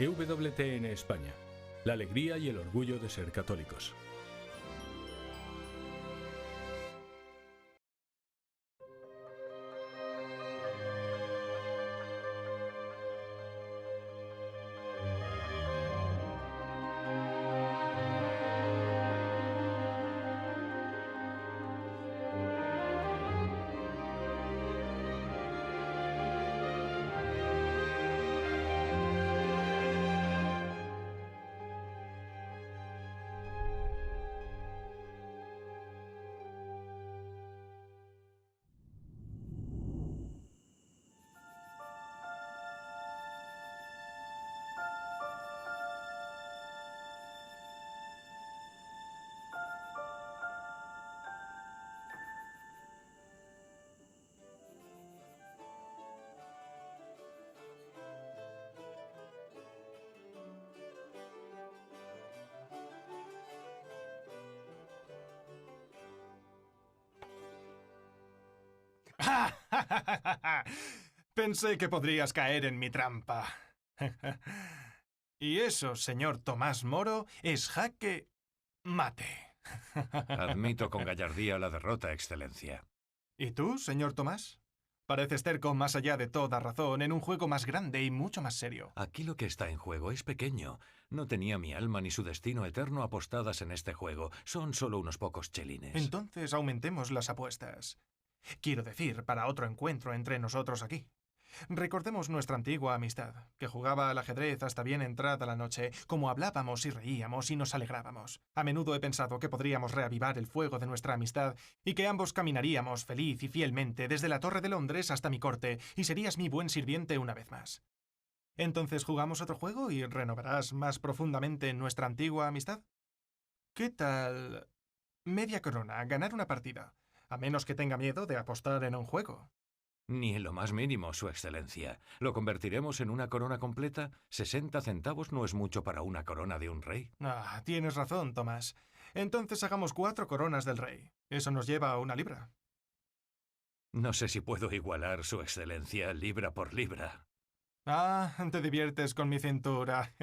EWTN España. La alegría y el orgullo de ser católicos. Pensé que podrías caer en mi trampa. Y eso, señor Tomás Moro, es jaque mate. Admito con gallardía la derrota, Excelencia. ¿Y tú, señor Tomás? Pareces terco más allá de toda razón en un juego más grande y mucho más serio. Aquí lo que está en juego es pequeño. No tenía mi alma ni su destino eterno apostadas en este juego. Son solo unos pocos chelines. Entonces aumentemos las apuestas. Quiero decir, para otro encuentro entre nosotros aquí. Recordemos nuestra antigua amistad, que jugaba al ajedrez hasta bien entrada la noche, como hablábamos y reíamos y nos alegrábamos. A menudo he pensado que podríamos reavivar el fuego de nuestra amistad y que ambos caminaríamos feliz y fielmente desde la Torre de Londres hasta mi corte y serías mi buen sirviente una vez más. Entonces, ¿jugamos otro juego y renovarás más profundamente nuestra antigua amistad? ¿Qué tal media corona, ganar una partida? A menos que tenga miedo de apostar en un juego. Ni en lo más mínimo, Su Excelencia. ¿Lo convertiremos en una corona completa? 60 centavos no es mucho para una corona de un rey. Ah, tienes razón, Tomás. Entonces hagamos 4 coronas del rey. Eso nos lleva a 1 libra. No sé si puedo igualar, Su Excelencia, libra por libra. Ah, te diviertes con mi cintura.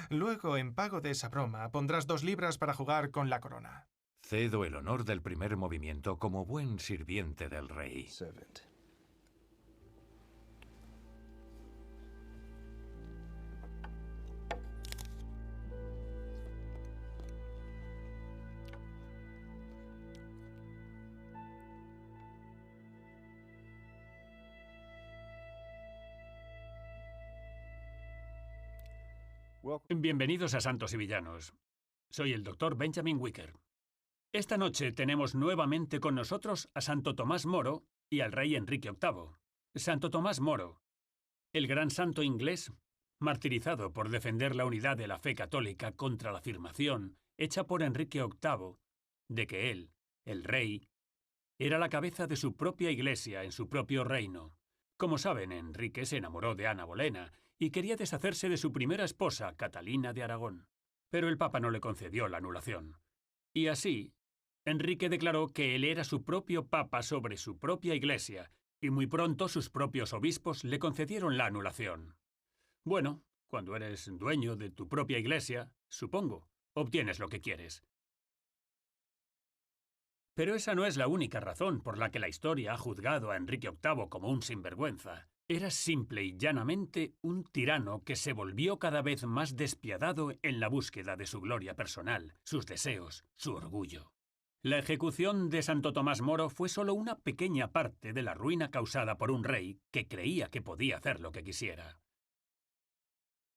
Luego, en pago de esa broma, pondrás 2 libras para jugar con la corona. Cedo el honor del primer movimiento como buen sirviente del rey. Bienvenidos a Santos y Villanos. Soy el Dr. Benjamin Wicker. Esta noche tenemos nuevamente con nosotros a Santo Tomás Moro y al rey Enrique VIII. Santo Tomás Moro, el gran santo inglés, martirizado por defender la unidad de la fe católica contra la afirmación hecha por Enrique VIII de que él, el rey, era la cabeza de su propia iglesia en su propio reino. Como saben, Enrique se enamoró de Ana Bolena y quería deshacerse de su primera esposa, Catalina de Aragón. Pero el Papa no le concedió la anulación. Y así, Enrique declaró que él era su propio Papa sobre su propia iglesia, y muy pronto sus propios obispos le concedieron la anulación. Bueno, cuando eres dueño de tu propia iglesia, supongo, obtienes lo que quieres. Pero esa no es la única razón por la que la historia ha juzgado a Enrique VIII como un sinvergüenza. Era simple y llanamente un tirano que se volvió cada vez más despiadado en la búsqueda de su gloria personal, sus deseos, su orgullo. La ejecución de Santo Tomás Moro fue solo una pequeña parte de la ruina causada por un rey que creía que podía hacer lo que quisiera.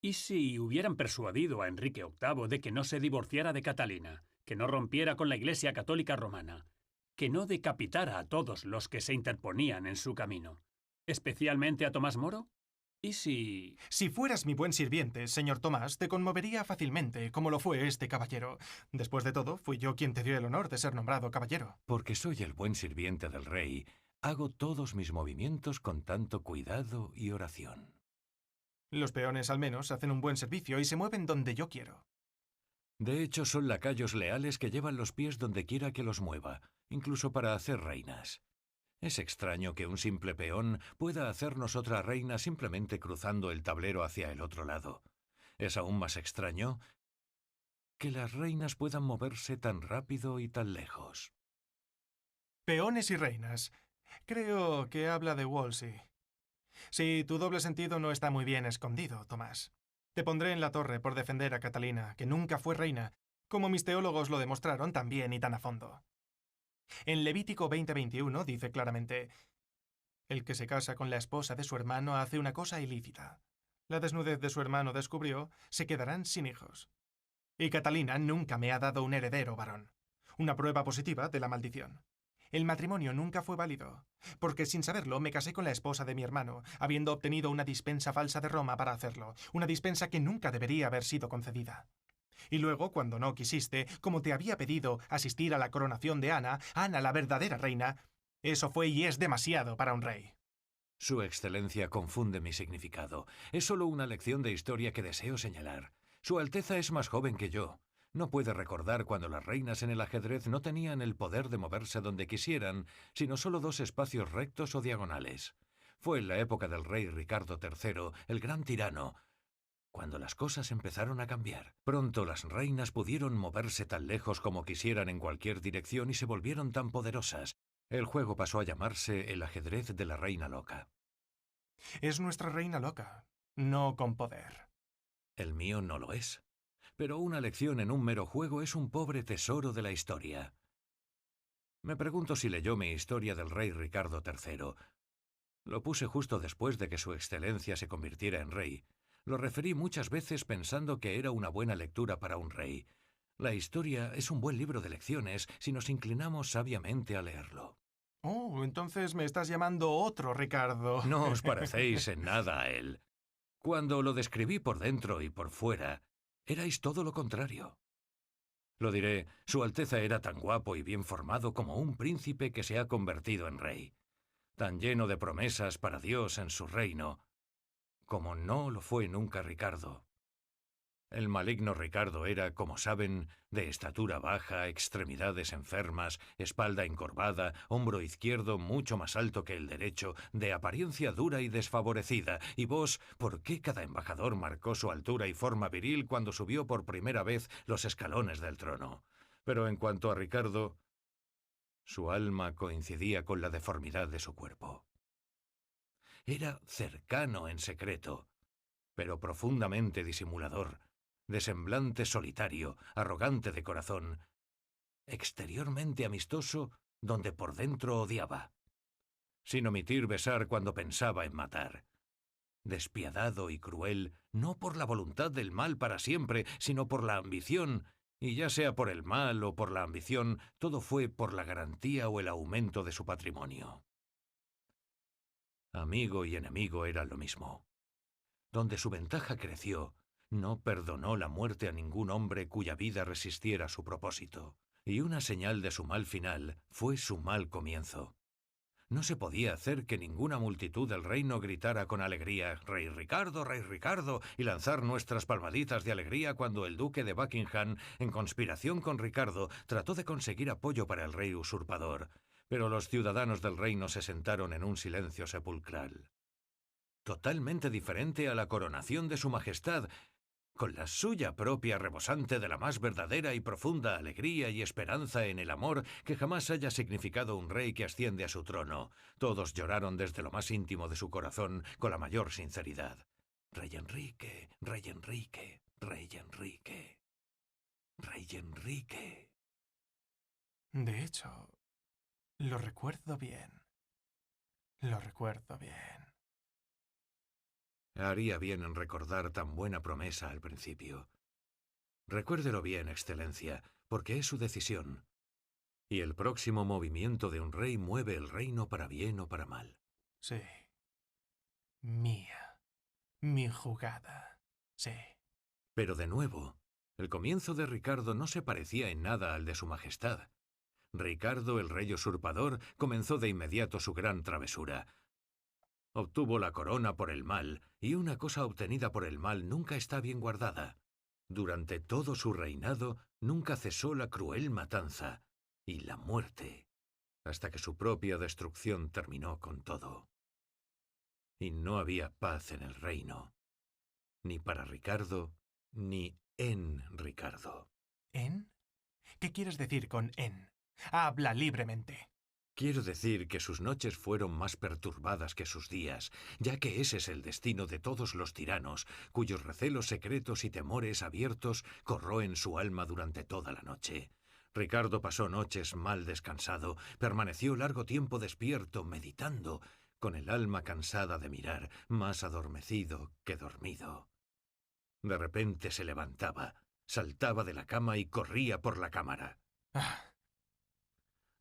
¿Y si hubieran persuadido a Enrique VIII de que no se divorciara de Catalina, que no rompiera con la Iglesia Católica Romana, que no decapitara a todos los que se interponían en su camino, especialmente a Tomás Moro? ¿Y si...? Si fueras mi buen sirviente, señor Tomás, te conmovería fácilmente, como lo fue este caballero. Después de todo, fui yo quien te dio el honor de ser nombrado caballero. Porque soy el buen sirviente del rey, hago todos mis movimientos con tanto cuidado y oración. Los peones, al menos, hacen un buen servicio y se mueven donde yo quiero. De hecho, son lacayos leales que llevan los pies donde quiera que los mueva, incluso para hacer reinas. Es extraño que un simple peón pueda hacernos otra reina simplemente cruzando el tablero hacia el otro lado. Es aún más extraño que las reinas puedan moverse tan rápido y tan lejos. Peones y reinas. Creo que habla de Wolsey. Sí, tu doble sentido no está muy bien escondido, Tomás. Te pondré en la torre por defender a Catalina, que nunca fue reina, como mis teólogos lo demostraron tan bien y tan a fondo. En Levítico 20:21 dice claramente: el que se casa con la esposa de su hermano hace una cosa ilícita. La desnudez de su hermano descubrió, se quedarán sin hijos. Y Catalina nunca me ha dado un heredero varón. Una prueba positiva de la maldición. El matrimonio nunca fue válido, porque sin saberlo me casé con la esposa de mi hermano, habiendo obtenido una dispensa falsa de Roma para hacerlo, una dispensa que nunca debería haber sido concedida. Y luego, cuando no quisiste, como te había pedido asistir a la coronación de Ana, Ana la verdadera reina, eso fue y es demasiado para un rey. Su Excelencia confunde mi significado. Es solo una lección de historia que deseo señalar. Su Alteza es más joven que yo. No puede recordar cuando las reinas en el ajedrez no tenían el poder de moverse donde quisieran, sino solo dos espacios rectos o diagonales. Fue en la época del rey Ricardo III, el gran tirano, cuando las cosas empezaron a cambiar. Pronto las reinas pudieron moverse tan lejos como quisieran en cualquier dirección y se volvieron tan poderosas. El juego pasó a llamarse el ajedrez de la reina loca. Es nuestra reina loca, no con poder. El mío no lo es. Pero una lección en un mero juego es un pobre tesoro de la historia. Me pregunto si leyó mi historia del rey Ricardo III. Lo puse justo después de que su excelencia se convirtiera en rey. Lo referí muchas veces pensando que era una buena lectura para un rey. La historia es un buen libro de lecciones si nos inclinamos sabiamente a leerlo. Oh, entonces me estás llamando otro Ricardo. No os parecéis en nada a él. Cuando lo describí por dentro y por fuera, erais todo lo contrario. Lo diré, Su Alteza era tan guapo y bien formado como un príncipe que se ha convertido en rey, tan lleno de promesas para Dios en su reino, como no lo fue nunca Ricardo. El maligno Ricardo era, como saben, de estatura baja, extremidades enfermas, espalda encorvada, hombro izquierdo mucho más alto que el derecho, de apariencia dura y desfavorecida. Y vos, ¿por qué cada embajador marcó su altura y forma viril cuando subió por primera vez los escalones del trono? Pero en cuanto a Ricardo, su alma coincidía con la deformidad de su cuerpo. Era cercano en secreto, pero profundamente disimulador, de semblante solitario, arrogante de corazón, exteriormente amistoso, donde por dentro odiaba, sin omitir besar cuando pensaba en matar. Despiadado y cruel, no por la voluntad del mal para siempre, sino por la ambición, y ya sea por el mal o por la ambición, todo fue por la garantía o el aumento de su patrimonio. Amigo y enemigo eran lo mismo. Donde su ventaja creció, no perdonó la muerte a ningún hombre cuya vida resistiera su propósito, y una señal de su mal final fue su mal comienzo. No se podía hacer que ninguna multitud del reino gritara con alegría «Rey Ricardo», y lanzar nuestras palmaditas de alegría cuando el duque de Buckingham, en conspiración con Ricardo, trató de conseguir apoyo para el rey usurpador, pero los ciudadanos del reino se sentaron en un silencio sepulcral. Totalmente diferente a la coronación de su majestad, con la suya propia rebosante de la más verdadera y profunda alegría y esperanza en el amor que jamás haya significado un rey que asciende a su trono. Todos lloraron desde lo más íntimo de su corazón con la mayor sinceridad. Rey Enrique, Rey Enrique, Rey Enrique, Rey Enrique. De hecho, lo recuerdo bien. Lo recuerdo bien. Haría bien en recordar tan buena promesa al principio. Recuérdelo bien, Excelencia, porque es su decisión. Y el próximo movimiento de un rey mueve el reino para bien o para mal. Sí. Mía. Mi jugada. Sí. Pero de nuevo, el comienzo de Ricardo no se parecía en nada al de su majestad. Ricardo, el rey usurpador, comenzó de inmediato su gran travesura. Obtuvo la corona por el mal, y una cosa obtenida por el mal nunca está bien guardada. Durante todo su reinado nunca cesó la cruel matanza y la muerte, hasta que su propia destrucción terminó con todo. Y no había paz en el reino, ni para Ricardo ni en Ricardo. ¿En? ¿Qué quieres decir con en? Habla libremente. Quiero decir que sus noches fueron más perturbadas que sus días, ya que ese es el destino de todos los tiranos, cuyos recelos secretos y temores abiertos corroen su alma durante toda la noche. Ricardo pasó noches mal descansado, permaneció largo tiempo despierto, meditando, con el alma cansada de mirar, más adormecido que dormido. De repente se levantaba, saltaba de la cama y corría por la cámara. Ah,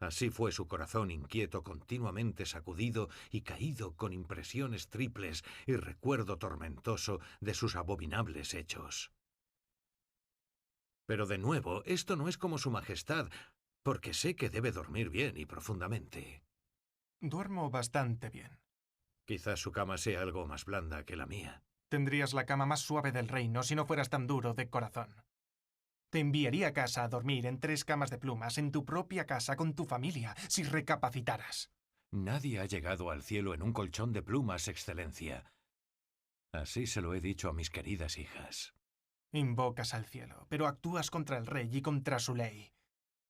Así fue su corazón inquieto, continuamente sacudido y caído con impresiones triples y recuerdo tormentoso de sus abominables hechos. Pero de nuevo, esto no es como su majestad, porque sé que debe dormir bien y profundamente. duermo bastante bien. Quizás su cama sea algo más blanda que la mía. Tendrías la cama más suave del reino si no fueras tan duro de corazón. Te enviaría a casa a dormir en 3 camas de plumas en tu propia casa con tu familia, si recapacitaras. Nadie ha llegado al cielo en un colchón de plumas, Excelencia. Así se lo he dicho a mis queridas hijas. Invocas al cielo, pero actúas contra el rey y contra su ley.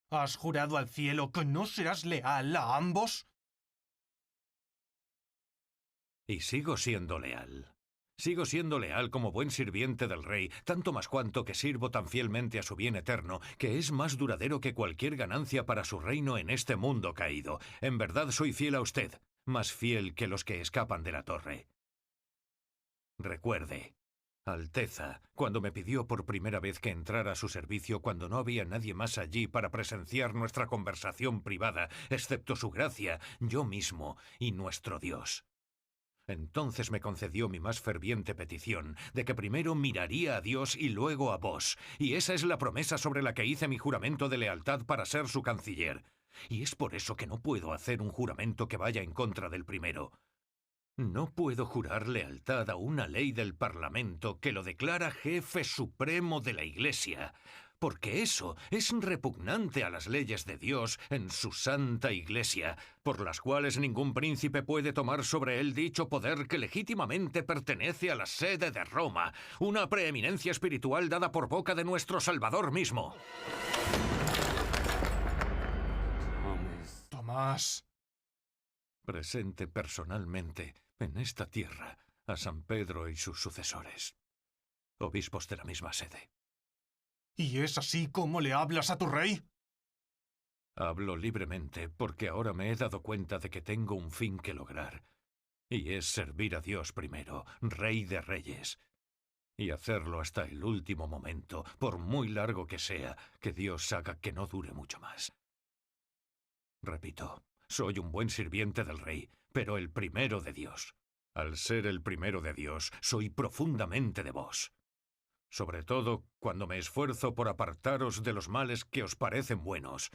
¿Has jurado al cielo que no serás leal a ambos? Y sigo siendo leal. Sigo siendo leal como buen sirviente del rey, tanto más cuanto que sirvo tan fielmente a su bien eterno, que es más duradero que cualquier ganancia para su reino en este mundo caído. En verdad soy fiel a usted, más fiel que los que escapan de la torre. Recuerde, Alteza, cuando me pidió por primera vez que entrara a su servicio cuando no había nadie más allí para presenciar nuestra conversación privada, excepto su gracia, yo mismo y nuestro Dios. Entonces me concedió mi más ferviente petición, de que primero miraría a Dios y luego a vos, y esa es la promesa sobre la que hice mi juramento de lealtad para ser su canciller. Y es por eso que no puedo hacer un juramento que vaya en contra del primero. No puedo jurar lealtad a una ley del Parlamento que lo declara jefe supremo de la Iglesia, porque eso es repugnante a las leyes de Dios en su santa Iglesia, por las cuales ningún príncipe puede tomar sobre él dicho poder que legítimamente pertenece a la sede de Roma, una preeminencia espiritual dada por boca de nuestro Salvador mismo. Tomás. Presente personalmente en esta tierra a San Pedro y sus sucesores, obispos de la misma sede. ¿Y es así como le hablas a tu rey? Hablo libremente porque ahora me he dado cuenta de que tengo un fin que lograr, y es servir a Dios primero, Rey de Reyes, y hacerlo hasta el último momento, por muy largo que sea, que Dios haga que no dure mucho más. Repito, soy un buen sirviente del Rey, pero el primero de Dios. Al ser el primero de Dios, soy profundamente de vos. Sobre todo cuando me esfuerzo por apartaros de los males que os parecen buenos.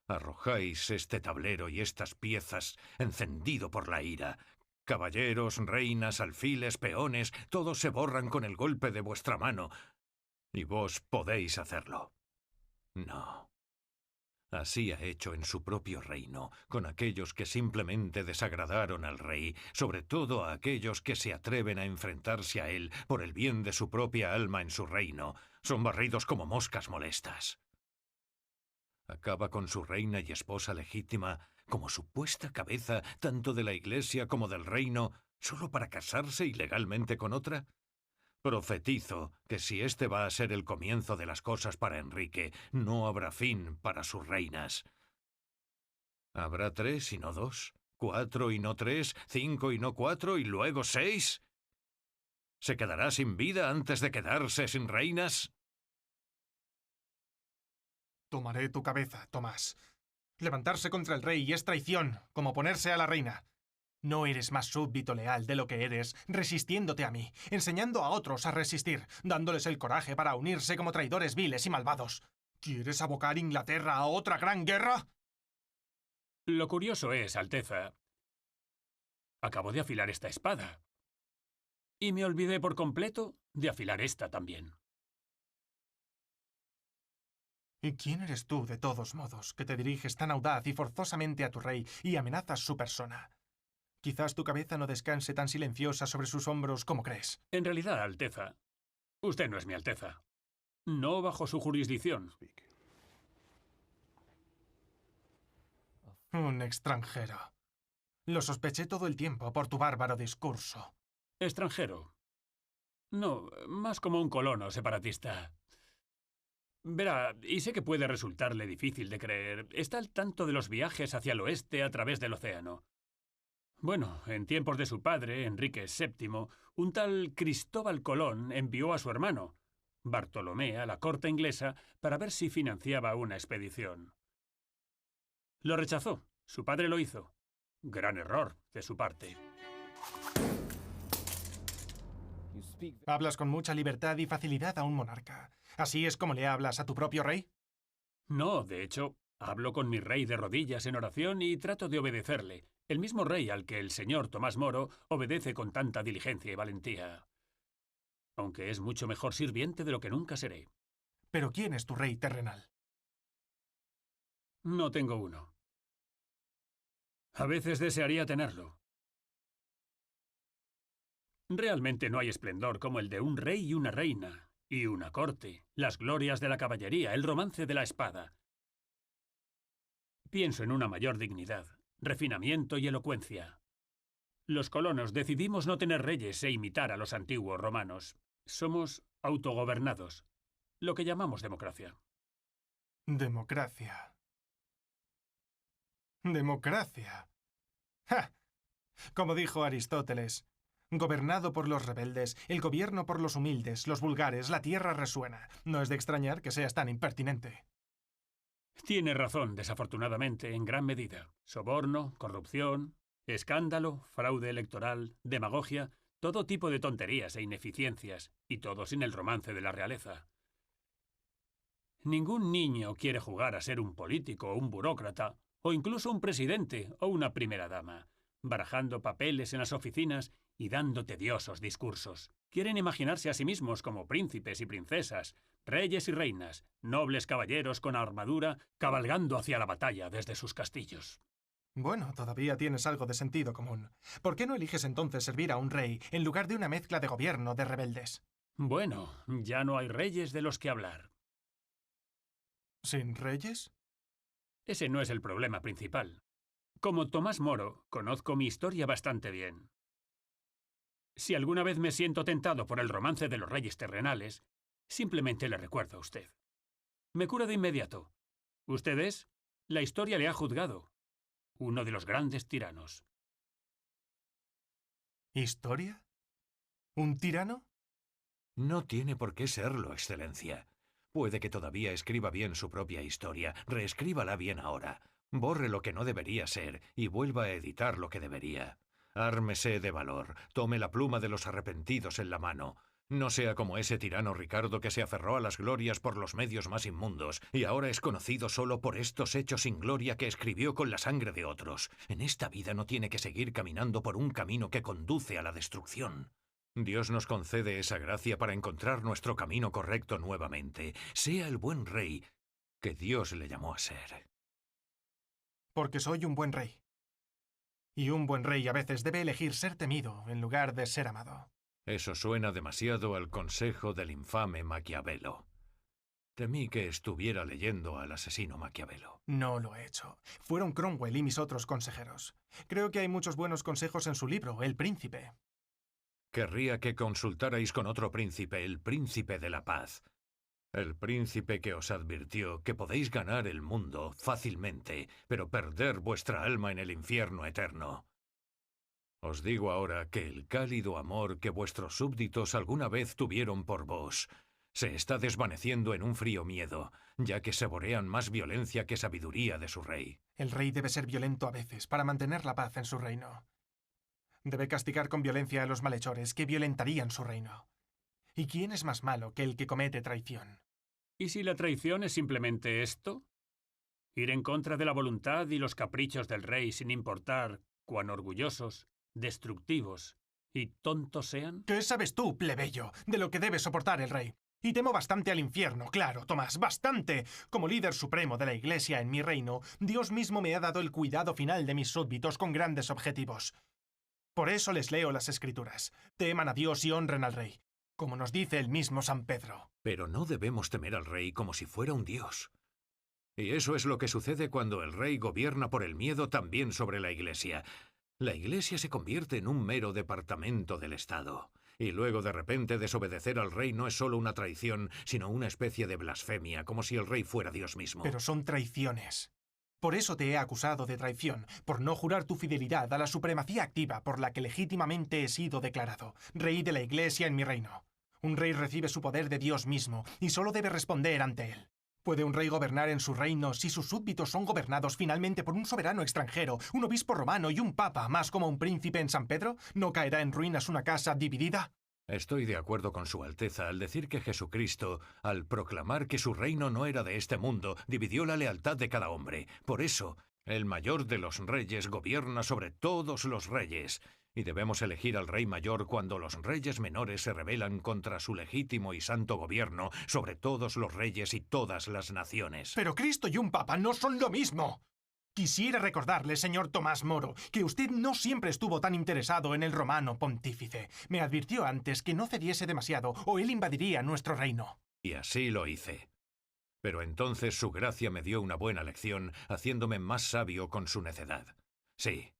Arrojáis este tablero y estas piezas encendido por la ira. Caballeros, reinas, alfiles, peones, todos se borran con el golpe de vuestra mano. Y vos podéis hacerlo. No. Así ha hecho en su propio reino, con aquellos que simplemente desagradaron al rey, sobre todo a aquellos que se atreven a enfrentarse a él por el bien de su propia alma en su reino. Son barridos como moscas molestas. Acaba con su reina y esposa legítima como supuesta cabeza tanto de la Iglesia como del reino, solo para casarse ilegalmente con otra. Profetizo que si este va a ser el comienzo de las cosas para Enrique, no habrá fin para sus reinas. ¿Habrá 3 y no 2? ¿4 y no 3? ¿5 y no 4 y luego 6? ¿Se quedará sin vida antes de quedarse sin reinas? Tomaré tu cabeza, Tomás. Levantarse contra el rey es traición, como ponerse a la reina. No eres más súbdito leal de lo que eres, resistiéndote a mí, enseñando a otros a resistir, dándoles el coraje para unirse como traidores viles y malvados. ¿Quieres abocar Inglaterra a otra gran guerra? Lo curioso es, Alteza, acabo de afilar esta espada. Y me olvidé por completo de afilar esta también. ¿Y quién eres tú, de todos modos, que te diriges tan audaz y forzosamente a tu rey y amenazas su persona? Quizás tu cabeza no descanse tan silenciosa sobre sus hombros como crees. En realidad, Alteza, Usted no es mi Alteza. No bajo su jurisdicción. Un extranjero. Lo sospeché todo el tiempo por tu bárbaro discurso. Extranjero. No, más como un colono separatista. Verá, y sé que puede resultarle difícil de creer. Está al tanto de los viajes hacia el oeste a través del océano. Bueno, en tiempos de su padre, Enrique VII, un tal Cristóbal Colón envió a su hermano, Bartolomé, a la corte inglesa para ver si financiaba una expedición. Lo rechazó. Su padre lo hizo. Gran error de su parte. Hablas con mucha libertad y facilidad a un monarca. ¿Así es como le hablas a tu propio rey? No, de hecho, hablo con mi rey de rodillas en oración y trato de obedecerle. El mismo rey al que el señor Tomás Moro obedece con tanta diligencia y valentía. Aunque es mucho mejor sirviente de lo que nunca seré. ¿Pero quién es tu rey terrenal? No tengo uno. A veces desearía tenerlo. Realmente no hay esplendor como el de un rey y una reina, y una corte, las glorias de la caballería, el romance de la espada. Pienso en una mayor dignidad, refinamiento y elocuencia. Los colonos decidimos no tener reyes e imitar a los antiguos romanos. Somos autogobernados, lo que llamamos democracia. Democracia. Democracia. ¡Ja! Como dijo Aristóteles, gobernado por los rebeldes, el gobierno por los humildes, los vulgares, la tierra resuena. No es de extrañar que seas tan impertinente. Tiene razón, desafortunadamente, en gran medida. Soborno, corrupción, escándalo, fraude electoral, demagogia, todo tipo de tonterías e ineficiencias, y todo sin el romance de la realeza. Ningún niño quiere jugar a ser un político o un burócrata, o incluso un presidente o una primera dama, barajando papeles en las oficinas y dando tediosos discursos. Quieren imaginarse a sí mismos como príncipes y princesas, reyes y reinas, nobles caballeros con armadura, cabalgando hacia la batalla desde sus castillos. Bueno, todavía tienes algo de sentido común. ¿Por qué no eliges entonces servir a un rey en lugar de una mezcla de gobierno de rebeldes? Bueno, ya no hay reyes de los que hablar. ¿Sin reyes? Ese no es el problema principal. Como Tomás Moro, conozco mi historia bastante bien. Si alguna vez me siento tentado por el romance de los reyes terrenales, simplemente le recuerdo a usted. Me cura de inmediato. Usted es, la historia le ha juzgado, uno de los grandes tiranos. ¿Historia? ¿Un tirano? No tiene por qué serlo, Excelencia. Puede que todavía escriba bien su propia historia. Reescríbala bien ahora. Borre lo que no debería ser y vuelva a editar lo que debería. Ármese de valor. Tome la pluma de los arrepentidos en la mano. No sea como ese tirano Ricardo que se aferró a las glorias por los medios más inmundos y ahora es conocido solo por estos hechos sin gloria que escribió con la sangre de otros. En esta vida no tiene que seguir caminando por un camino que conduce a la destrucción. Dios nos concede esa gracia para encontrar nuestro camino correcto nuevamente. Sea el buen rey que Dios le llamó a ser. Porque soy un buen rey. Y un buen rey a veces debe elegir ser temido en lugar de ser amado. Eso suena demasiado al consejo del infame Maquiavelo. Temí que estuviera leyendo al asesino Maquiavelo. No lo he hecho. Fueron Cromwell y mis otros consejeros. Creo que hay muchos buenos consejos en su libro, El Príncipe. Querría que consultarais con otro príncipe, el príncipe de la paz. El príncipe que os advirtió que podéis ganar el mundo fácilmente, pero perder vuestra alma en el infierno eterno. Os digo ahora que el cálido amor que vuestros súbditos alguna vez tuvieron por vos se está desvaneciendo en un frío miedo, ya que saborean más violencia que sabiduría de su rey. El rey debe ser violento a veces para mantener la paz en su reino. Debe castigar con violencia a los malhechores que violentarían su reino. ¿Y quién es más malo que el que comete traición? ¿Y si la traición es simplemente esto? ¿Ir en contra de la voluntad y los caprichos del rey sin importar cuán orgullosos, destructivos y tontos sean? ¿Qué sabes tú, plebeyo, de lo que debe soportar el rey? Y temo bastante al infierno, claro, Tomás, bastante. Como líder supremo de la Iglesia en mi reino, Dios mismo me ha dado el cuidado final de mis súbditos con grandes objetivos. Por eso les leo las Escrituras. Teman a Dios y honren al rey. como nos dice el mismo San Pedro. Pero no debemos temer al rey como si fuera un dios. Y eso es lo que sucede cuando el rey gobierna por el miedo también sobre la Iglesia. La Iglesia se convierte en un mero departamento del Estado. Y luego de repente desobedecer al rey no es solo una traición, sino una especie de blasfemia, como si el rey fuera Dios mismo. Pero son traiciones. Por eso te he acusado de traición, por no jurar tu fidelidad a la supremacía activa por la que legítimamente he sido declarado, rey de la Iglesia en mi reino. Un rey recibe su poder de Dios mismo y solo debe responder ante él. ¿Puede un rey gobernar en su reino si sus súbditos son gobernados finalmente por un soberano extranjero, un obispo romano y un papa, más como un príncipe en San Pedro? ¿No caerá en ruinas una casa dividida? Estoy de acuerdo con Su Alteza al decir que Jesucristo, al proclamar que su reino no era de este mundo, dividió la lealtad de cada hombre. Por eso, el mayor de los reyes gobierna sobre todos los reyes. Y debemos elegir al rey mayor cuando los reyes menores se rebelan contra su legítimo y santo gobierno sobre todos los reyes y todas las naciones. Pero Cristo y un papa no son lo mismo. Quisiera recordarle, señor Tomás Moro, que usted no siempre estuvo tan interesado en el romano pontífice. Me advirtió antes que no cediese demasiado o él invadiría nuestro reino. Y así lo hice. Pero entonces su gracia me dio una buena lección, haciéndome más sabio con su necedad. Sí,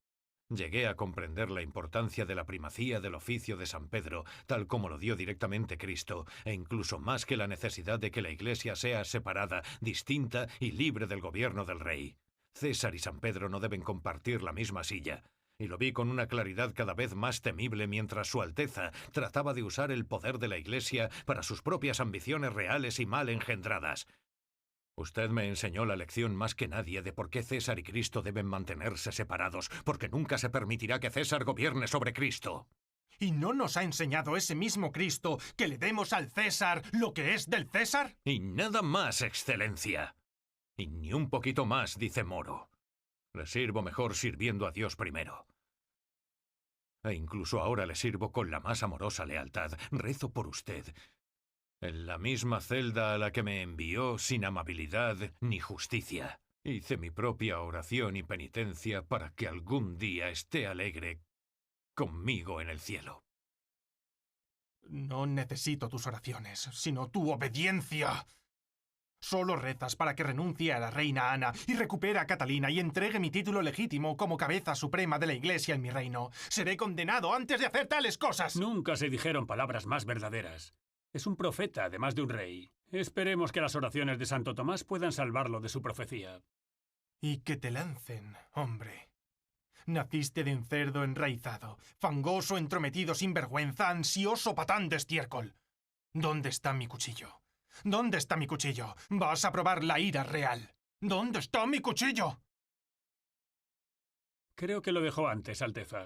llegué a comprender la importancia de la primacía del oficio de San Pedro, tal como lo dio directamente Cristo, e incluso más que la necesidad de que la Iglesia sea separada, distinta y libre del gobierno del rey. César y San Pedro no deben compartir la misma silla. Y lo vi con una claridad cada vez más temible mientras Su Alteza trataba de usar el poder de la Iglesia para sus propias ambiciones reales y mal engendradas. Usted me enseñó la lección más que nadie de por qué César y Cristo deben mantenerse separados, porque nunca se permitirá que César gobierne sobre Cristo. ¿Y no nos ha enseñado ese mismo Cristo que le demos al César lo que es del César? Y nada más, Excelencia. Y ni un poquito más, dice Moro. Le sirvo mejor sirviendo a Dios primero. E incluso ahora le sirvo con la más amorosa lealtad. Rezo por usted. En la misma celda a la que me envió sin amabilidad ni justicia. Hice mi propia oración y penitencia para que algún día esté alegre conmigo en el cielo. No necesito tus oraciones, sino tu obediencia. Solo rezas para que renuncie a la reina Ana y recupere a Catalina y entregue mi título legítimo como cabeza suprema de la Iglesia en mi reino. Seré condenado antes de hacer tales cosas. Nunca se dijeron palabras más verdaderas. Es un profeta, además de un rey. Esperemos que las oraciones de Santo Tomás puedan salvarlo de su profecía. Y que te lancen, hombre. Naciste de un cerdo enraizado, fangoso, entrometido, sin vergüenza, ansioso patán de estiércol. ¿Dónde está mi cuchillo? ¿Dónde está mi cuchillo? Vas a probar la ira real. ¿Dónde está mi cuchillo? Creo que lo dejó antes, Alteza.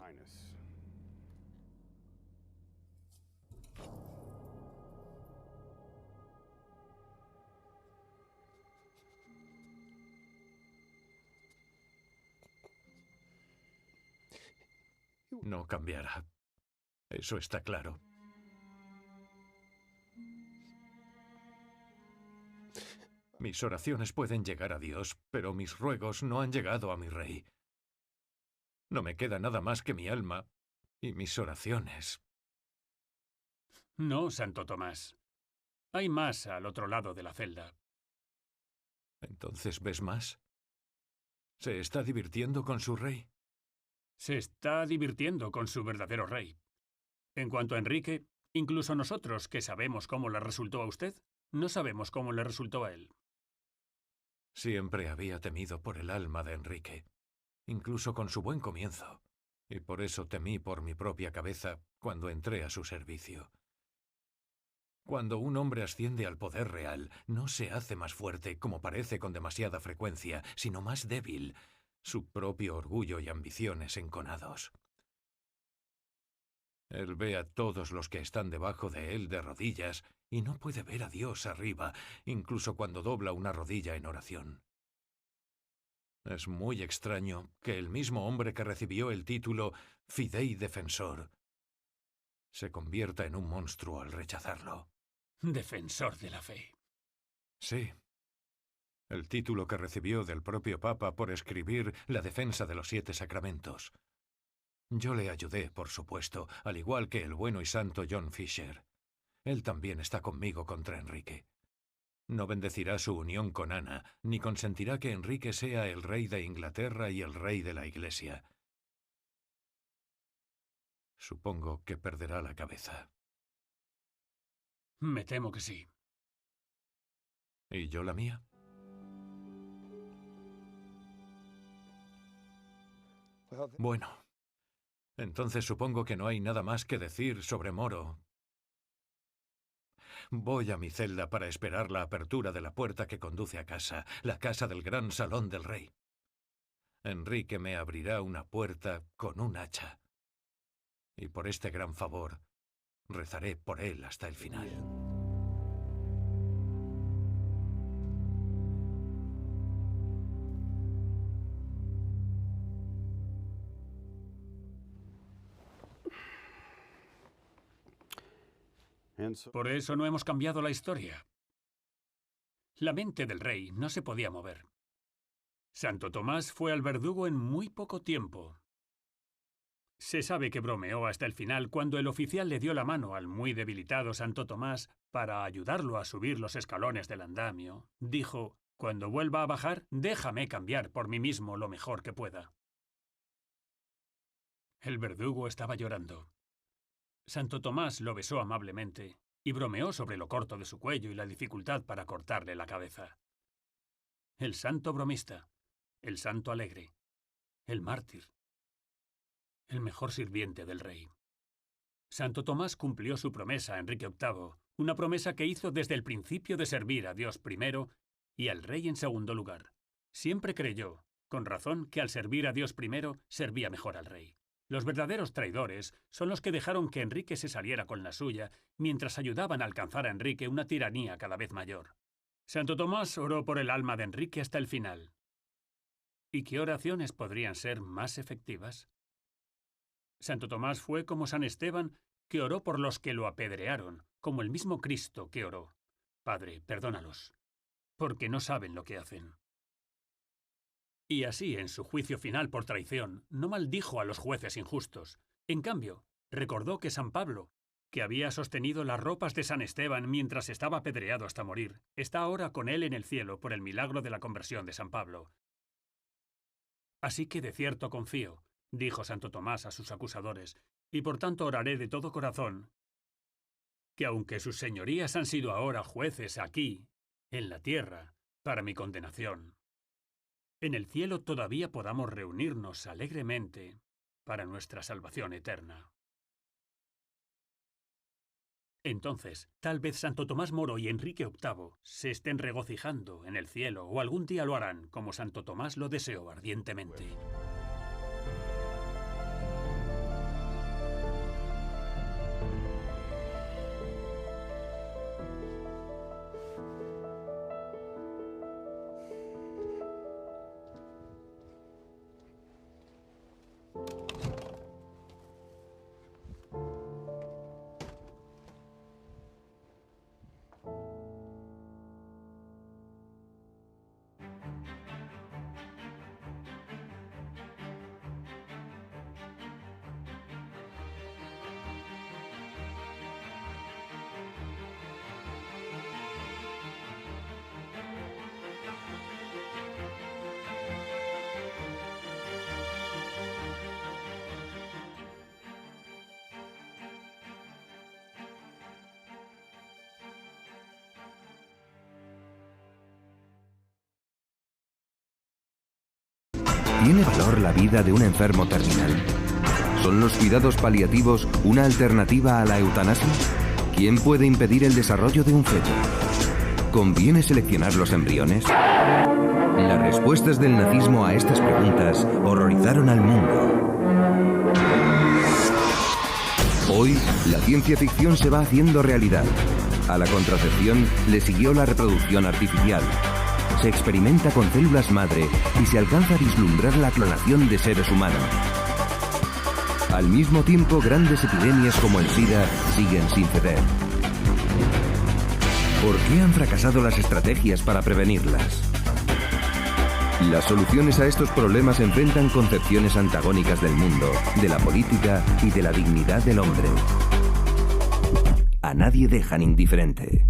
No cambiará. Eso está claro. Mis oraciones pueden llegar a Dios, pero mis ruegos no han llegado a mi rey. No me queda nada más que mi alma y mis oraciones. No, Santo Tomás. Hay más al otro lado de la celda. ¿Entonces ves más? ¿Se está divirtiendo con su rey? Se está divirtiendo con su verdadero rey. En cuanto a Enrique, incluso nosotros, que sabemos cómo le resultó a usted, no sabemos cómo le resultó a él. Siempre había temido por el alma de Enrique, incluso con su buen comienzo, y por eso temí por mi propia cabeza cuando entré a su servicio. Cuando un hombre asciende al poder real, no se hace más fuerte, como parece con demasiada frecuencia, sino más débil, su propio orgullo y ambiciones enconados. Él ve a todos los que están debajo de él de rodillas y no puede ver a Dios arriba, incluso cuando dobla una rodilla en oración. Es muy extraño que el mismo hombre que recibió el título Fidei Defensor se convierta en un monstruo al rechazarlo. Defensor de la fe. Sí. El título que recibió del propio Papa por escribir la defensa de los 7 sacramentos. Yo le ayudé, por supuesto, al igual que el bueno y santo John Fisher. él también está conmigo contra Enrique. No bendecirá su unión con Ana, ni consentirá que Enrique sea el rey de Inglaterra y el rey de la Iglesia. Supongo que perderá la cabeza. Me temo que sí. ¿Y yo la mía? Bueno, entonces supongo que no hay nada más que decir sobre Moro. Voy a mi celda para esperar la apertura de la puerta que conduce a casa, la casa del gran salón del rey. Enrique me abrirá una puerta con un hacha. Y por este gran favor, rezaré por él hasta el final. Por eso no hemos cambiado la historia. La mente del rey no se podía mover. Santo Tomás fue al verdugo en muy poco tiempo. Se sabe que bromeó hasta el final cuando el oficial le dio la mano al muy debilitado Santo Tomás para ayudarlo a subir los escalones del andamio. Dijo: «Cuando vuelva a bajar, déjame cambiar por mí mismo lo mejor que pueda». El verdugo estaba llorando. Santo Tomás lo besó amablemente y bromeó sobre lo corto de su cuello y la dificultad para cortarle la cabeza. El santo bromista, el santo alegre, el mártir, el mejor sirviente del rey. Santo Tomás cumplió su promesa a Enrique VIII, una promesa que hizo desde el principio de servir a Dios primero y al rey en segundo lugar. Siempre creyó, con razón, que al servir a Dios primero, servía mejor al rey. Los verdaderos traidores son los que dejaron que Enrique se saliera con la suya, mientras ayudaban a alcanzar a Enrique una tiranía cada vez mayor. Santo Tomás oró por el alma de Enrique hasta el final. ¿Y qué oraciones podrían ser más efectivas? Santo Tomás fue como San Esteban, que oró por los que lo apedrearon, como el mismo Cristo que oró: «Padre, perdónalos, porque no saben lo que hacen». Y así, en su juicio final por traición, no maldijo a los jueces injustos. En cambio, recordó que San Pablo, que había sostenido las ropas de San Esteban mientras estaba apedreado hasta morir, está ahora con él en el cielo por el milagro de la conversión de San Pablo. «Así que de cierto confío», dijo Santo Tomás a sus acusadores, «y por tanto oraré de todo corazón, que aunque sus señorías han sido ahora jueces aquí, en la tierra, para mi condenación, en el cielo todavía podamos reunirnos alegremente para nuestra salvación eterna». Entonces, tal vez Santo Tomás Moro y Enrique VIII se estén regocijando en el cielo, o algún día lo harán, como Santo Tomás lo deseó ardientemente. ¿Tiene valor la vida de un enfermo terminal? ¿Son los cuidados paliativos una alternativa a la eutanasia? ¿Quién puede impedir el desarrollo de un feto? ¿Conviene seleccionar los embriones? Las respuestas del nazismo a estas preguntas horrorizaron al mundo. Hoy, la ciencia ficción se va haciendo realidad. A la contracepción le siguió la reproducción artificial. Se experimenta con células madre y se alcanza a vislumbrar la clonación de seres humanos. Al mismo tiempo, grandes epidemias como el SIDA siguen sin ceder. ¿Por qué han fracasado las estrategias para prevenirlas? Las soluciones a estos problemas enfrentan concepciones antagónicas del mundo, de la política y de la dignidad del hombre. A nadie dejan indiferente.